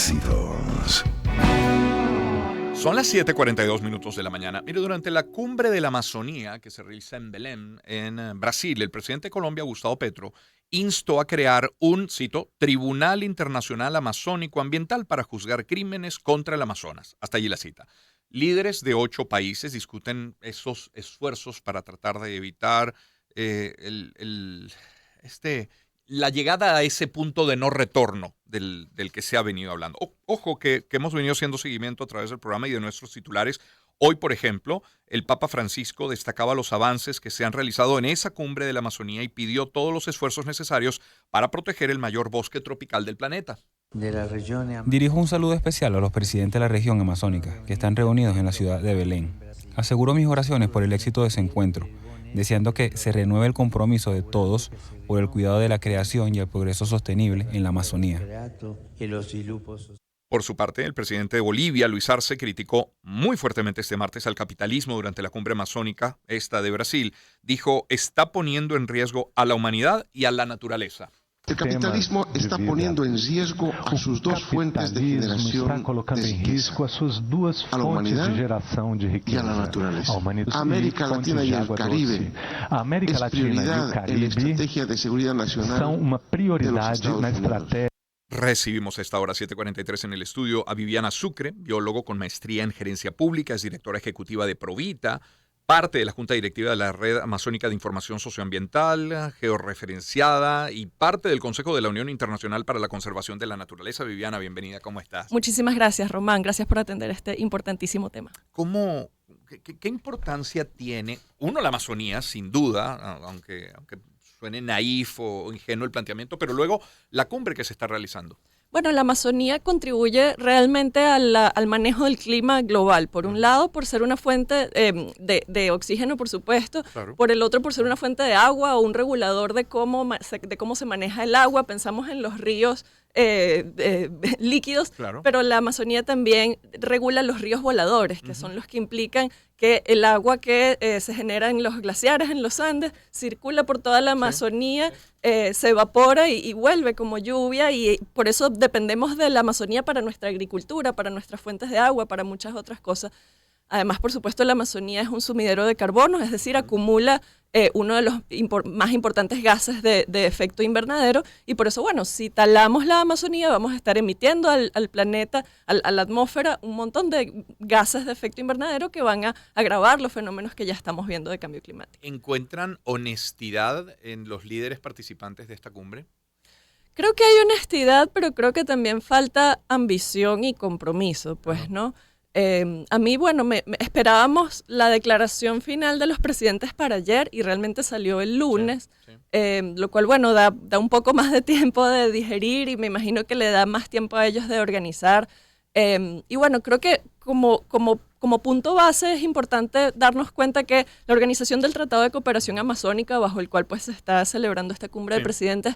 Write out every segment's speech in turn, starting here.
Éxitos. Son las 7:42 de la mañana. Mire, durante la cumbre de la Amazonía que se realiza en Belém, en Brasil, el presidente de Colombia, Gustavo Petro, instó a crear un, cito, Tribunal Internacional Amazónico Ambiental para juzgar crímenes contra el Amazonas. Hasta allí la cita. Líderes de 8 países discuten esos esfuerzos para tratar de evitar eh, el, el- este, la llegada a ese punto de no retorno del que se ha venido hablando. Ojo que hemos venido haciendo seguimiento a través del programa y de nuestros titulares. Hoy, por ejemplo, el Papa Francisco destacaba los avances que se han realizado en esa cumbre de la Amazonía y pidió todos los esfuerzos necesarios para proteger el mayor bosque tropical del planeta. Dirijo un saludo especial a los presidentes de la región amazónica, que están reunidos en la ciudad de Belén. Aseguro mis oraciones por el éxito de ese encuentro, deseando que se renueve el compromiso de todos por el cuidado de la creación y el progreso sostenible en la Amazonía. Por su parte, el presidente de Bolivia, Luis Arce, criticó muy fuertemente este martes al capitalismo durante la cumbre amazónica, esta de Brasil. Dijo, está poniendo en riesgo a la humanidad y a la naturaleza. El capitalismo está poniendo en riesgo a sus dos fuentes de generación de riqueza, a la humanidad y a la naturaleza. América Latina y el Caribe es prioridad en la estrategia de seguridad nacional de los Estados Unidos. Recibimos a esta hora 7:43 en el estudio a Viviana Sucre, biólogo con maestría en gerencia pública, es directora ejecutiva de Provita, parte de la Junta Directiva de la Red Amazónica de Información Socioambiental, georreferenciada y parte del Consejo de la Unión Internacional para la Conservación de la Naturaleza. Viviana, bienvenida, ¿cómo estás? Muchísimas gracias, Román. Gracias por atender este importantísimo tema. ¿Qué importancia tiene, uno, la Amazonía, sin duda, aunque suene naif o ingenuo el planteamiento, pero luego la cumbre que se está realizando? Bueno, la Amazonía contribuye realmente al manejo del clima global. Por un lado, por ser una fuente de oxígeno, por supuesto. Claro. Por el otro, por ser una fuente de agua o un regulador de cómo se maneja el agua. Pensamos en los ríos líquidos, Claro. pero la Amazonía también regula los ríos voladores, que son los que implican que el agua que se genera en los glaciares, en los Andes, circula por toda la Amazonía, se evapora y vuelve como lluvia, y por eso dependemos de la Amazonía para nuestra agricultura, para nuestras fuentes de agua, para muchas otras cosas. Además, por supuesto, la Amazonía es un sumidero de carbono, es decir, acumula uno de los más importantes gases de efecto invernadero, y por eso, bueno, si talamos la Amazonía vamos a estar emitiendo al planeta, a la atmósfera, un montón de gases de efecto invernadero que van a agravar los fenómenos que ya estamos viendo de cambio climático. ¿Encuentran honestidad en los líderes participantes de esta cumbre? Creo que hay honestidad, pero creo que también falta ambición y compromiso, pues, ¿no? A mí, bueno, me esperábamos la declaración final de los presidentes para ayer y realmente salió el lunes, lo cual, bueno, da un poco más de tiempo de digerir y me imagino que le da más tiempo a ellos de organizar. Y bueno, creo que como punto base es importante darnos cuenta que la organización del Tratado de Cooperación Amazónica, bajo el cual pues se está celebrando esta cumbre de presidentes,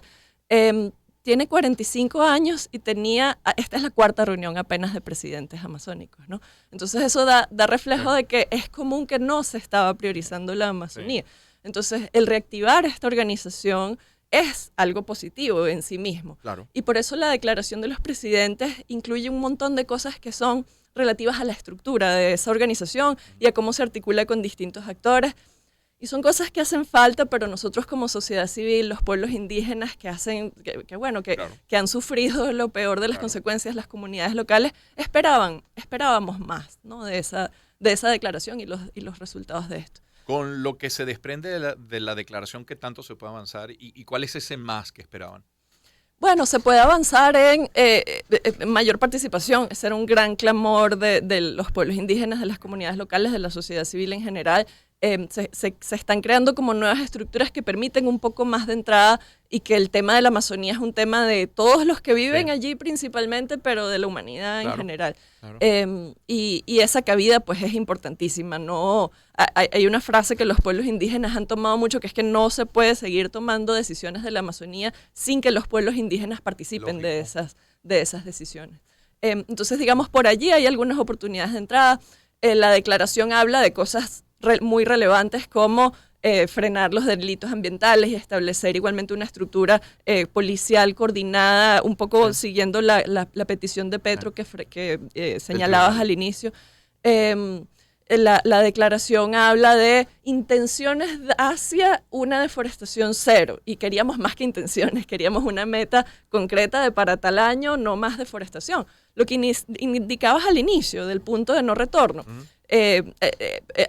tiene 45 años y esta es la 4ª reunión apenas de presidentes amazónicos, ¿no? Entonces eso da reflejo de que es común que no se estaba priorizando la Amazonía. Entonces el reactivar esta organización es algo positivo en sí mismo. Claro. Y por eso la declaración de los presidentes incluye un montón de cosas que son relativas a la estructura de esa organización y a cómo se articula con distintos actores. Y son cosas que hacen falta, pero nosotros como sociedad civil, los pueblos indígenas que han sufrido lo peor de las consecuencias, las comunidades locales, esperábamos más, ¿no? de esa declaración y los resultados de esto. Con lo que se desprende de la declaración, ¿qué tanto se puede avanzar y cuál es ese más que esperaban? Bueno, se puede avanzar en mayor participación. Ese era un gran clamor de los pueblos indígenas, de las comunidades locales, de la sociedad civil en general. Se están creando como nuevas estructuras que permiten un poco más de entrada y que el tema de la Amazonía es un tema de todos los que viven allí principalmente, pero de la humanidad en general. Claro. Y esa cabida pues es importantísima. No, hay una frase que los pueblos indígenas han tomado mucho, que es que no se puede seguir tomando decisiones de la Amazonía sin que los pueblos indígenas participen de esas decisiones. Entonces, digamos, por allí hay algunas oportunidades de entrada. La declaración habla de cosas muy relevantes como frenar los delitos ambientales y establecer igualmente una estructura policial coordinada, un poco siguiendo la petición de Petro que señalabas al inicio. La declaración habla de intenciones hacia una deforestación cero, y queríamos más que intenciones, queríamos una meta concreta de para tal año no más deforestación. Lo que indicabas al inicio del punto de no retorno.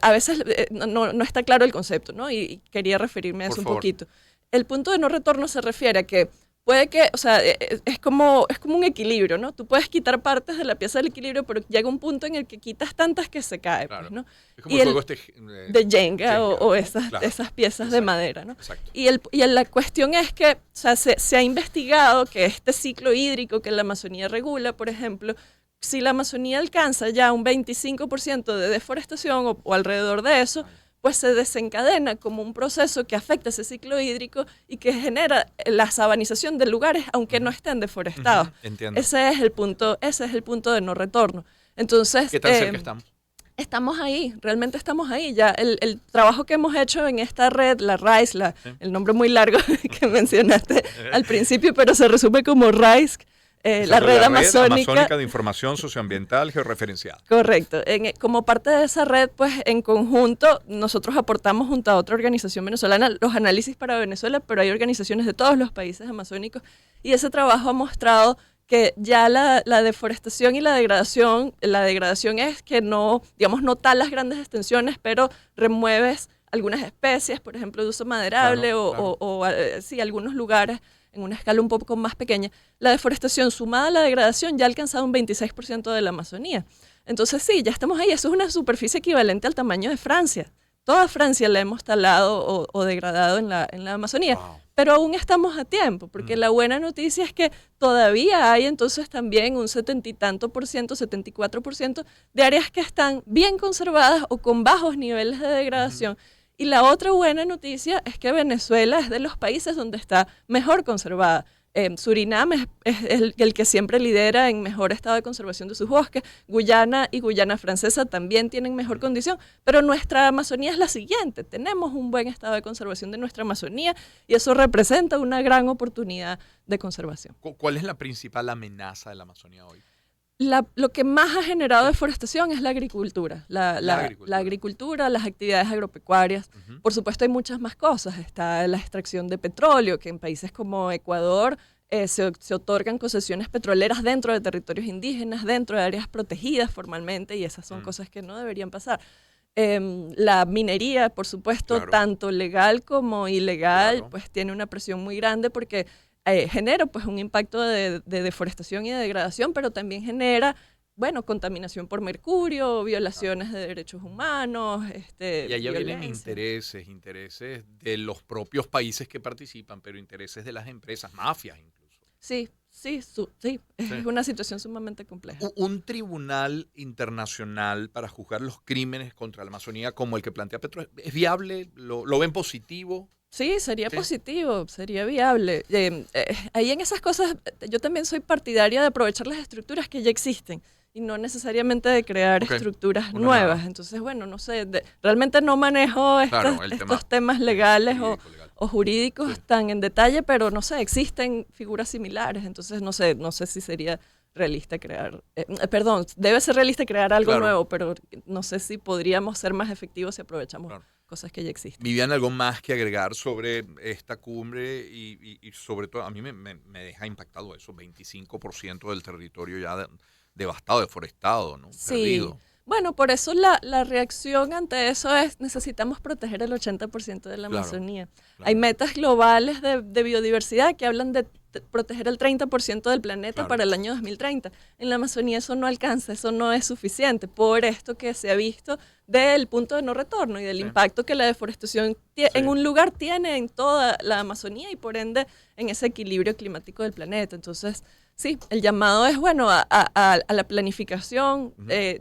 A veces no está claro el concepto, ¿no? Y quería referirme a eso un poquito. El punto de no retorno se refiere a que puede que, o sea, es como un equilibrio, ¿no? Tú puedes quitar partes de la pieza del equilibrio, pero llega un punto en el que quitas tantas que se cae, claro. pues, ¿no? Es como el juego de Jenga o esas piezas de madera, ¿no? Exacto. Y la cuestión es que, o sea, se ha investigado que este ciclo hídrico que la Amazonía regula, por ejemplo, si la Amazonía alcanza ya un 25% de deforestación o alrededor de eso, pues se desencadena como un proceso que afecta ese ciclo hídrico y que genera la sabanización de lugares aunque no estén deforestados. Entiendo. Ese es el punto de no retorno. Entonces, ¿qué tan cerca estamos? Estamos ahí, realmente estamos ahí. Ya el trabajo que hemos hecho en esta red, la RISE, el nombre muy largo que mencionaste al principio, pero se resume como RISE, la red amazónica de información socioambiental georreferenciada. Correcto. Como parte de esa red, pues en conjunto nosotros aportamos junto a otra organización venezolana los análisis para Venezuela, pero hay organizaciones de todos los países amazónicos y ese trabajo ha mostrado que ya la deforestación y la degradación es que no talas grandes extensiones, pero remueves algunas especies, por ejemplo, de uso maderable o algunos lugares en una escala un poco más pequeña. La deforestación sumada a la degradación ya ha alcanzado un 26% de la Amazonía. Entonces sí, ya estamos ahí. Eso es una superficie equivalente al tamaño de Francia. Toda Francia la hemos talado o degradado en la Amazonía. Wow. Pero aún estamos a tiempo, porque la buena noticia es que todavía hay entonces también un 70 y tanto por ciento, 74% de áreas que están bien conservadas o con bajos niveles de degradación. Y la otra buena noticia es que Venezuela es de los países donde está mejor conservada. Surinam es el que siempre lidera en mejor estado de conservación de sus bosques. Guyana y Guyana Francesa también tienen mejor condición, pero nuestra Amazonía es la siguiente. Tenemos un buen estado de conservación de nuestra Amazonía y eso representa una gran oportunidad de conservación. ¿Cuál es la principal amenaza de la Amazonía hoy? Lo que más ha generado deforestación es la agricultura. La agricultura, las actividades agropecuarias. Por supuesto hay muchas más cosas. Está la extracción de petróleo, que en países como Ecuador se otorgan concesiones petroleras dentro de territorios indígenas, dentro de áreas protegidas formalmente, y esas son cosas que no deberían pasar. La minería, por supuesto, tanto legal como ilegal, pues tiene una presión muy grande porque genera pues un impacto de deforestación y de degradación, pero también genera, contaminación por mercurio, violaciones de derechos humanos. Y allá vienen intereses de los propios países que participan, pero intereses de las empresas, mafias incluso. Sí. Es una situación sumamente compleja. Un tribunal internacional para juzgar los crímenes contra la Amazonía como el que plantea Petro, ¿es viable? ¿Lo ven positivo? Sí, sería positivo, sería viable. Ahí en esas cosas yo también soy partidaria de aprovechar las estructuras que ya existen y no necesariamente de crear estructuras nuevas. Entonces, no sé, realmente no manejo estos temas legales o jurídicos tan en detalle, pero no sé, existen figuras similares, entonces no sé si sería realista crear, debe ser realista crear algo nuevo, pero no sé si podríamos ser más efectivos si aprovechamos cosas que ya existen. Vivian, ¿algo más que agregar sobre esta cumbre y sobre todo, a mí me deja impactado eso, 25% del territorio ya devastado, deforestado, ¿no? Sí. Perdido. Bueno, por eso la reacción ante eso es necesitamos proteger el 80% de la Amazonía. Hay metas globales de biodiversidad que hablan de proteger el 30% del planeta para el año 2030. En la Amazonía eso no alcanza, eso no es suficiente, por esto que se ha visto del punto de no retorno y del impacto que la deforestación en un lugar tiene en toda la Amazonía y por ende en ese equilibrio climático del planeta. Entonces, sí, el llamado es a la planificación.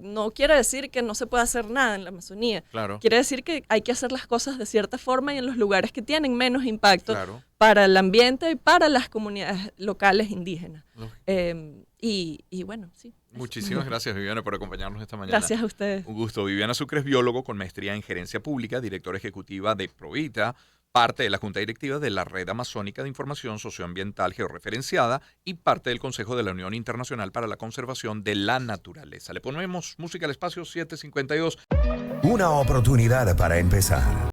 No quiere decir que no se pueda hacer nada en la Amazonía. Quiere decir que hay que hacer las cosas de cierta forma y en los lugares que tienen menos impacto para el ambiente y para las comunidades locales indígenas. Y bueno, sí. Muchísimas gracias, Viviana, por acompañarnos esta mañana. Gracias a ustedes. Un gusto. Viviana Sucre es biólogo con maestría en gerencia pública, directora ejecutiva de Provita, parte de la Junta Directiva de la Red Amazónica de Información Socioambiental Georreferenciada y parte del Consejo de la Unión Internacional para la Conservación de la Naturaleza. Le ponemos música al espacio 752. Una oportunidad para empezar.